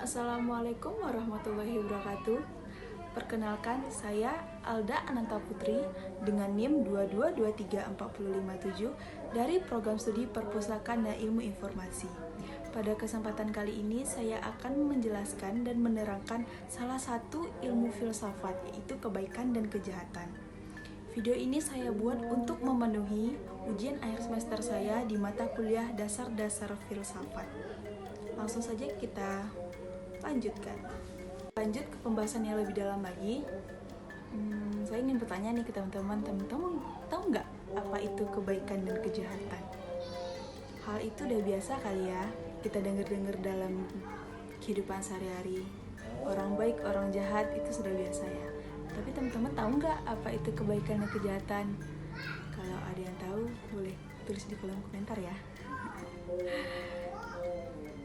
Assalamualaikum warahmatullahi wabarakatuh. Perkenalkan, saya Alda Ananta Putri dengan NIM 2223457 dari Program Studi Perpustakaan dan Ilmu Informasi. Pada kesempatan kali ini saya akan menjelaskan dan menerangkan salah satu ilmu filsafat, yaitu kebaikan dan kejahatan. Video ini saya buat untuk memenuhi ujian akhir semester saya di mata kuliah dasar-dasar filsafat. Langsung saja kita lanjutkan. Lanjut ke pembahasan yang lebih dalam lagi. Saya ingin bertanya nih ke teman-teman tahu nggak apa itu kebaikan dan kejahatan? Hal itu udah biasa kali ya kita dengar dalam kehidupan sehari-hari. Orang baik, orang jahat itu sudah biasa ya. Tapi teman-teman tahu nggak apa itu kebaikan dan kejahatan? Kalau ada yang tahu boleh tulis di kolom komentar ya.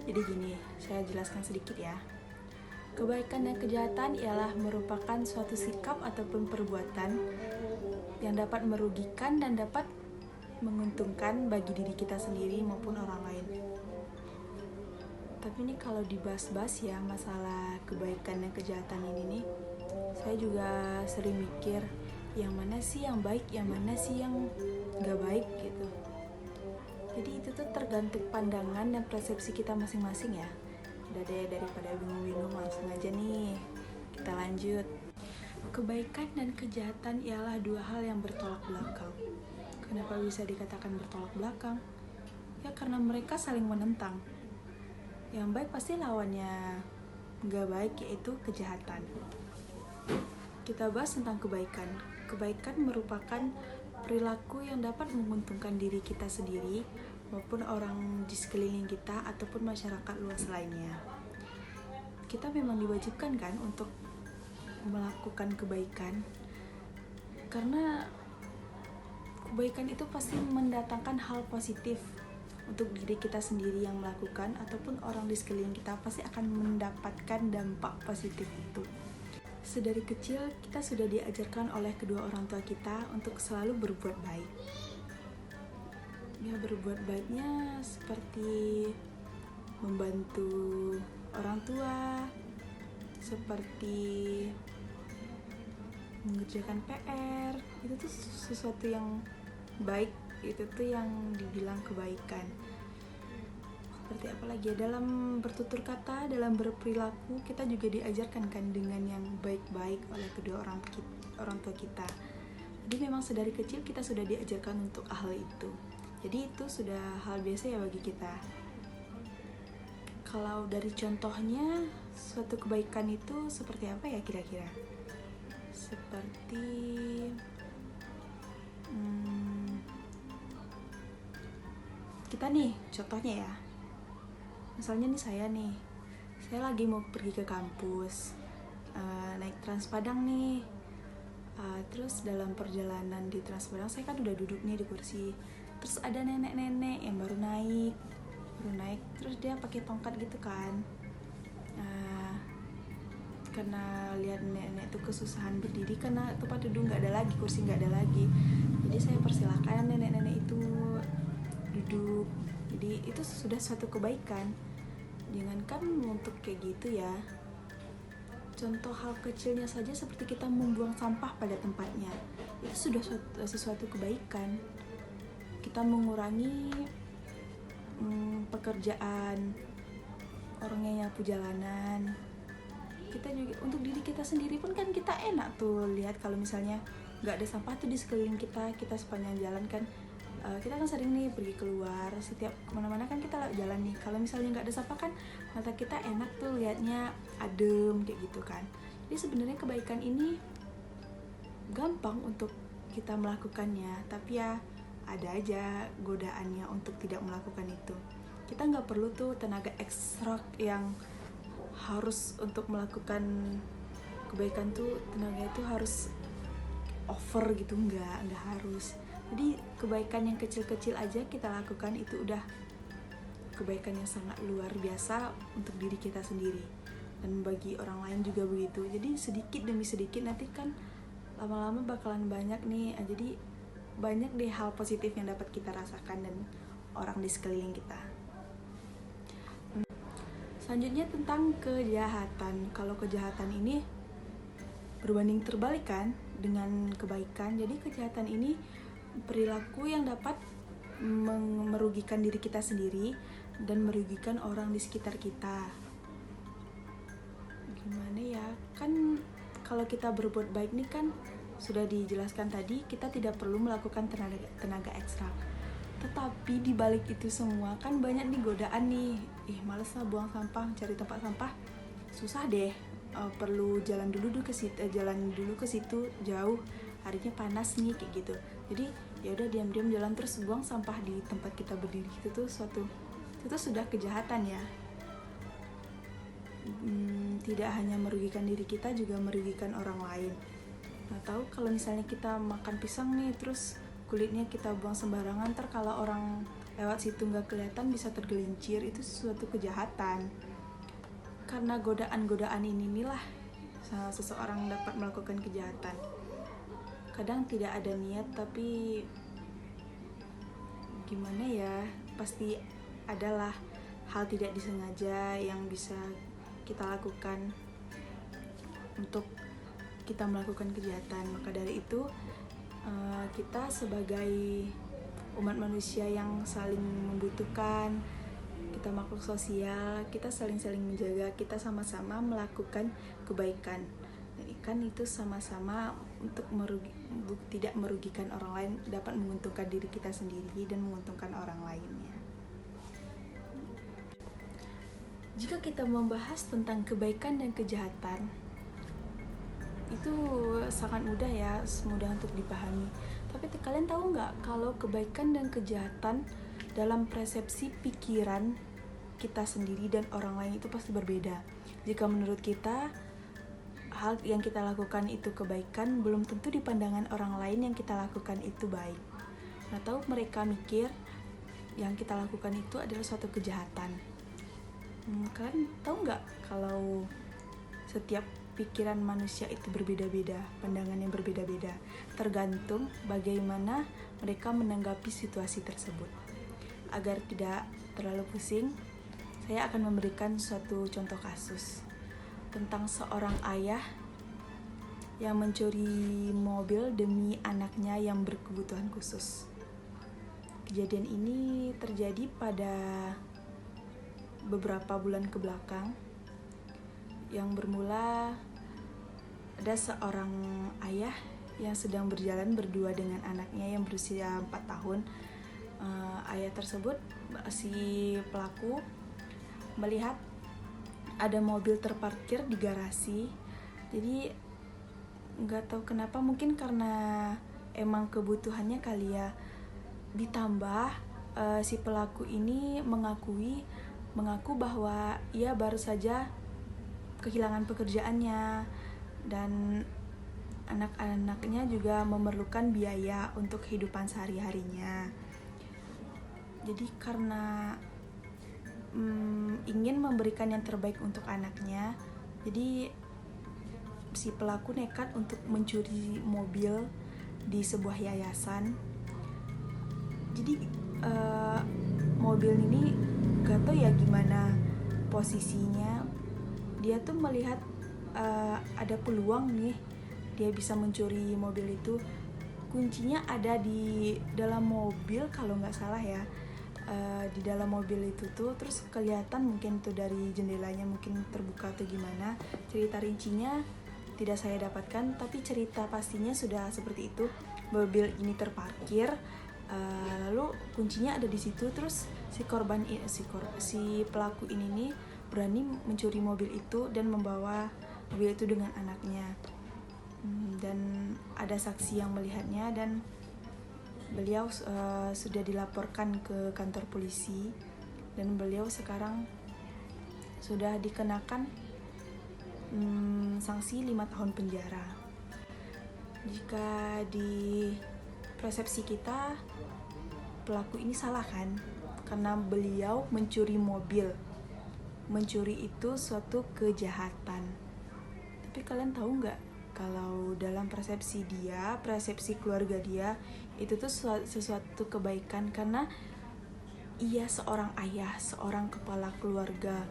Jadi gini, saya jelaskan sedikit ya. Kebaikan dan kejahatan ialah merupakan suatu sikap ataupun perbuatan yang dapat merugikan dan dapat menguntungkan bagi diri kita sendiri maupun orang lain. Tapi ini kalau dibahas-bahas ya masalah kebaikan dan kejahatan ini nih, saya juga sering mikir yang mana sih yang baik, yang mana sih yang gak baik gitu. Jadi itu tuh tergantung pandangan dan persepsi kita masing-masing ya. Udah deh, daripada bingung-bingung langsung aja nih kita lanjut. Kebaikan dan kejahatan ialah dua hal yang bertolak belakang. Kenapa bisa dikatakan bertolak belakang? Ya karena mereka saling menentang. Yang baik pasti lawannya gak baik, yaitu kejahatan. Kita bahas tentang kebaikan. Kebaikan merupakan perilaku yang dapat menguntungkan diri kita sendiri maupun orang di sekeliling kita ataupun masyarakat luas lainnya. Kita memang diwajibkan kan untuk melakukan kebaikan, karena kebaikan itu pasti mendatangkan hal positif untuk diri kita sendiri yang melakukan ataupun orang di sekeliling kita pasti akan mendapatkan dampak positif itu. Sedari kecil kita sudah diajarkan oleh kedua orang tua kita untuk selalu berbuat baik. Ya, berbuat baiknya seperti membantu orang tua, seperti mengerjakan PR. Itu tuh sesuatu yang baik, itu tuh yang dibilang kebaikan. Seperti apa lagi ya, dalam bertutur kata, dalam berperilaku kita juga diajarkan kan dengan yang baik-baik oleh kedua orang tua kita. Jadi memang sedari kecil kita sudah diajarkan untuk hal itu. Jadi itu sudah hal biasa ya bagi kita. Kalau dari contohnya, suatu kebaikan itu seperti apa ya kira-kira? Seperti kita nih, contohnya ya. Misalnya nih saya lagi mau pergi ke kampus, naik Trans Padang nih. Terus dalam perjalanan di Trans Padang saya kan udah duduk nih di kursi. Terus ada nenek-nenek yang baru naik, terus dia pakai tongkat gitu kan. Karena lihat nenek itu kesusahan berdiri karena tempat duduk nggak ada lagi, kursi nggak ada lagi. Jadi saya persilakan nenek-nenek itu duduk. Jadi itu sudah suatu kebaikan. Jangankan untuk kayak gitu ya, contoh hal kecilnya saja seperti kita membuang sampah pada tempatnya, itu sudah sesuatu kebaikan. Kita mengurangi pekerjaan orang yang nyapu jalanan. Kita juga untuk diri kita sendiri pun kan kita enak tuh lihat kalau misalnya nggak ada sampah tuh di sekeliling kita sepanjang jalan kan. Kita kan sering nih pergi keluar, setiap kemana-mana kan kita jalan nih. Kalau misalnya nggak ada sampah kan mata kita enak tuh liatnya, adem kayak gitu kan. Jadi sebenarnya kebaikan ini gampang untuk kita melakukannya, tapi ya ada aja godaannya untuk tidak melakukan itu. Kita nggak perlu tuh tenaga ekstra yang harus untuk melakukan kebaikan tuh tenaga itu harus over gitu, nggak harus. Jadi kebaikan yang kecil-kecil aja kita lakukan itu udah kebaikan yang sangat luar biasa untuk diri kita sendiri dan bagi orang lain juga begitu. Jadi sedikit demi sedikit nanti kan lama-lama bakalan banyak nih. Jadi banyak deh hal positif yang dapat kita rasakan dan orang di sekeliling kita. Selanjutnya tentang kejahatan. Kalau kejahatan ini berbanding terbalik kan dengan kebaikan. Jadi kejahatan ini perilaku yang dapat merugikan diri kita sendiri dan merugikan orang di sekitar kita. Gimana ya? Kan kalau kita berbuat baik nih kan sudah dijelaskan tadi, kita tidak perlu melakukan tenaga ekstra. Tetapi di balik itu semua kan banyak nih godaan nih. Males lah buang sampah, cari tempat sampah. Susah deh. Perlu jalan dulu ke situ jauh. Harinya panas nih kayak gitu. Jadi ya udah diam-diam jalan terus buang sampah di tempat kita berdiri. Itu sudah kejahatan ya. Tidak hanya merugikan diri kita, juga merugikan orang lain. Nah, tahu kalau misalnya kita makan pisang nih terus kulitnya kita buang sembarangan, ntar kalau orang lewat situ nggak kelihatan bisa tergelincir, itu suatu kejahatan. Karena godaan-godaan inilah seseorang dapat melakukan kejahatan. Kadang tidak ada niat, tapi gimana ya, pasti adalah hal tidak disengaja yang bisa kita lakukan untuk kita melakukan kejahatan. Maka dari itu kita sebagai umat manusia yang saling membutuhkan, kita makhluk sosial, kita saling-saling menjaga, kita sama-sama melakukan kebaikan. Dan kan itu sama-sama untuk tidak merugikan orang lain, dapat menguntungkan diri kita sendiri dan menguntungkan orang lainnya. Jika kita membahas tentang kebaikan dan kejahatan, itu sangat mudah ya, mudah untuk dipahami. Tapi kalian tahu nggak kalau kebaikan dan kejahatan dalam persepsi pikiran kita sendiri dan orang lain itu pasti berbeda. Jika menurut kita hal yang kita lakukan itu kebaikan, belum tentu di pandangan orang lain yang kita lakukan itu baik. Nah, tahu mereka mikir yang kita lakukan itu adalah suatu kejahatan. Kalian tahu nggak kalau setiap pikiran manusia itu berbeda-beda, pandangannya berbeda-beda, tergantung bagaimana mereka menanggapi situasi tersebut. Agar tidak terlalu pusing, saya akan memberikan suatu contoh kasus tentang seorang ayah yang mencuri mobil demi anaknya yang berkebutuhan khusus. Kejadian ini terjadi pada beberapa bulan ke belakang, yang bermula ada seorang ayah yang sedang berjalan berdua dengan anaknya yang berusia 4 tahun. Ayah tersebut, si pelaku, melihat ada mobil terparkir di garasi. Jadi nggak tahu kenapa, mungkin karena emang kebutuhannya kali ya. Ditambah si pelaku ini mengaku bahwa ia baru saja kehilangan pekerjaannya dan anak-anaknya juga memerlukan biaya untuk kehidupan sehari-harinya. Jadi karena ingin memberikan yang terbaik untuk anaknya, jadi si pelaku nekat untuk mencuri mobil di sebuah yayasan. Jadi mobil ini gak tau ya gimana posisinya, dia tuh melihat ada peluang nih, dia bisa mencuri mobil itu. Kuncinya ada di dalam mobil kalau nggak salah ya, di dalam mobil itu tuh. Terus kelihatan mungkin tuh dari jendelanya mungkin terbuka atau gimana. Cerita rincinya tidak saya dapatkan, tapi cerita pastinya sudah seperti itu. Mobil ini terparkir, lalu kuncinya ada di situ. Terus si pelaku ini nih berani mencuri mobil itu dan membawa mobil itu dengan anaknya. Dan ada saksi yang melihatnya dan beliau sudah dilaporkan ke kantor polisi, dan beliau sekarang sudah dikenakan sanksi 5 tahun penjara. Jika di persepsi kita, pelaku ini salah kan, karena beliau mencuri mobil. Mencuri itu suatu kejahatan. Tapi kalian tahu nggak kalau dalam persepsi dia, persepsi keluarga dia, itu tuh sesuatu kebaikan, karena ia seorang ayah, seorang kepala keluarga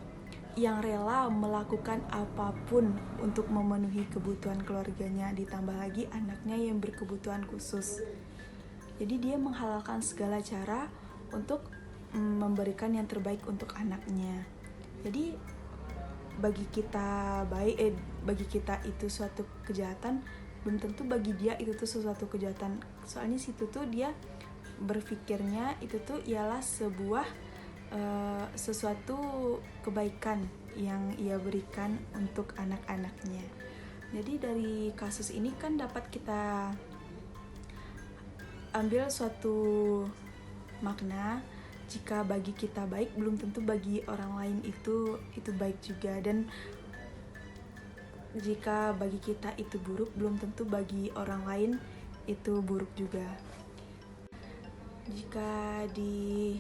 yang rela melakukan apapun untuk memenuhi kebutuhan keluarganya, ditambah lagi anaknya yang berkebutuhan khusus. Jadi dia menghalalkan segala cara untuk memberikan yang terbaik untuk anaknya. Jadi bagi kita itu suatu kejahatan, belum tentu bagi dia itu tuh sesuatu kejahatan. Soalnya situ tuh dia berpikirnya itu tuh ialah sebuah sesuatu kebaikan yang ia berikan untuk anak-anaknya. Jadi dari kasus ini kan dapat kita ambil suatu makna, jika bagi kita baik belum tentu bagi orang lain itu baik juga, dan jika bagi kita itu buruk belum tentu bagi orang lain itu buruk juga. Jika di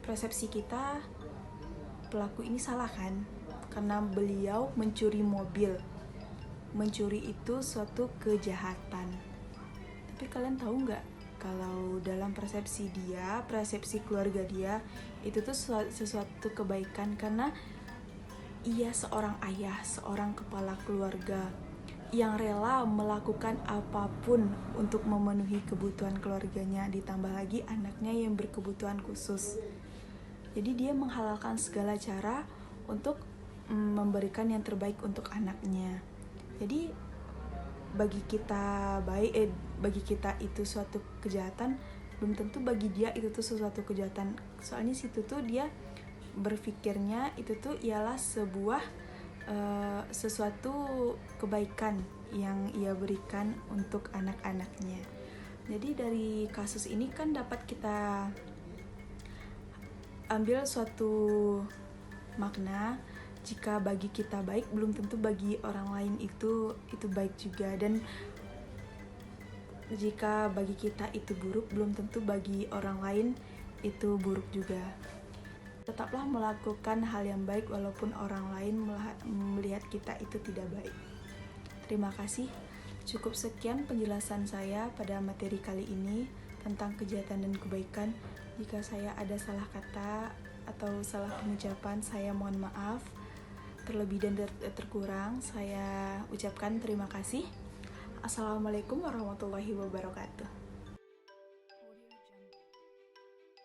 persepsi kita pelaku ini salah kan, karena beliau mencuri mobil. Mencuri itu suatu kejahatan. Tapi kalian tahu nggak kalau dalam persepsi dia, persepsi keluarga dia, itu tuh sesuatu kebaikan, karena ia seorang ayah, seorang kepala keluarga yang rela melakukan apapun untuk memenuhi kebutuhan keluarganya, ditambah lagi anaknya yang berkebutuhan khusus. Jadi dia menghalalkan segala cara untuk memberikan yang terbaik untuk anaknya. Jadi bagi kita itu suatu kejahatan, belum tentu bagi dia itu tuh sesuatu kejahatan. Soalnya situ tuh dia berpikirnya itu tuh ialah sebuah sesuatu kebaikan yang ia berikan untuk anak-anaknya. Jadi dari kasus ini kan dapat kita ambil suatu makna, jika bagi kita baik belum tentu bagi orang lain itu baik juga, dan jika bagi kita itu buruk belum tentu bagi orang lain itu buruk juga. Tetaplah melakukan hal yang baik walaupun orang lain melihat kita itu tidak baik. Terima kasih. Cukup sekian penjelasan saya pada materi kali ini tentang kejahatan dan kebaikan. Jika saya ada salah kata atau salah pengucapan, saya mohon maaf. Terlebih dan terkurang, saya ucapkan terima kasih. Assalamualaikum warahmatullahi wabarakatuh.